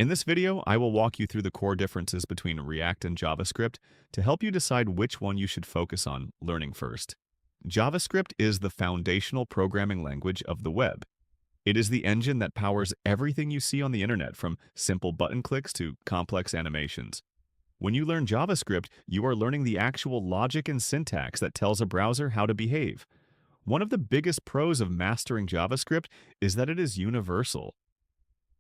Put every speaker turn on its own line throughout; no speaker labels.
In this video, I will walk you through the core differences between React and JavaScript to help you decide which one you should focus on learning first. JavaScript is the foundational programming language of the web. It is the engine that powers everything you see on the internet, from simple button clicks to complex animations. When you learn JavaScript, you are learning the actual logic and syntax that tells a browser how to behave. One of the biggest pros of mastering JavaScript is that it is universal.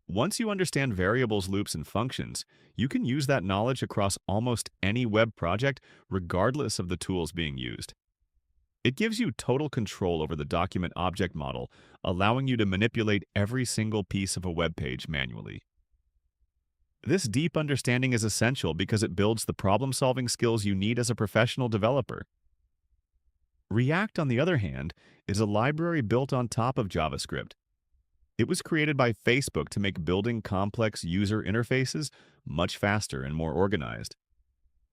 Once you understand variables, loops, and functions, you can use that knowledge across almost any web project, regardless of the tools being used. It gives you total control over the document object model, allowing you to manipulate every single piece of a web page manually. This deep understanding is essential because it builds the problem-solving skills you need as a professional developer. React, on the other hand, is a library built on top of JavaScript. It was created by Facebook to make building complex user interfaces much faster and more organized.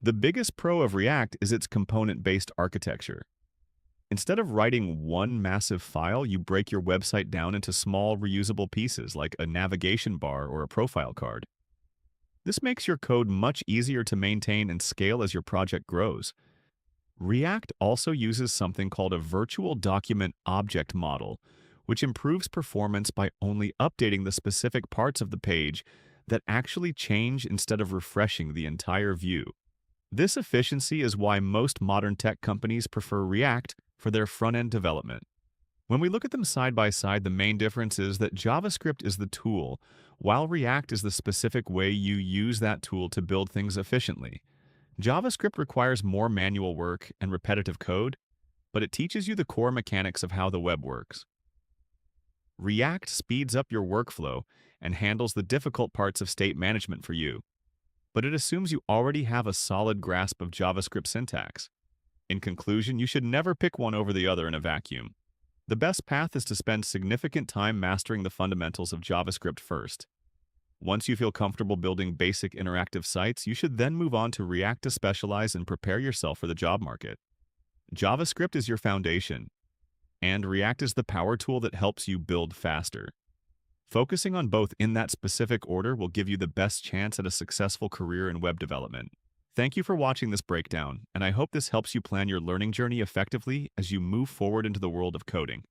The biggest pro of React is its component-based architecture. Instead of writing one massive file, you break your website down into small, reusable pieces like a navigation bar or a profile card. This makes your code much easier to maintain and scale as your project grows. React also uses something called a virtual document object model, which improves performance by only updating the specific parts of the page that actually change instead of refreshing the entire view. This efficiency is why most modern tech companies prefer React for their front-end development. When we look at them side by side, the main difference is that JavaScript is the tool, while React is the specific way you use that tool to build things efficiently. JavaScript requires more manual work and repetitive code, but it teaches you the core mechanics of how the web works. React speeds up your workflow and handles the difficult parts of state management for you, but it assumes you already have a solid grasp of JavaScript syntax. In conclusion, you should never pick one over the other in a vacuum. The best path is to spend significant time mastering the fundamentals of JavaScript first. Once you feel comfortable building basic interactive sites, you should then move on to React to specialize and prepare yourself for the job market. JavaScript is your foundation, and React is the power tool that helps you build faster. Focusing on both in that specific order will give you the best chance at a successful career in web development. Thank you for watching this breakdown, and I hope this helps you plan your learning journey effectively as you move forward into the world of coding.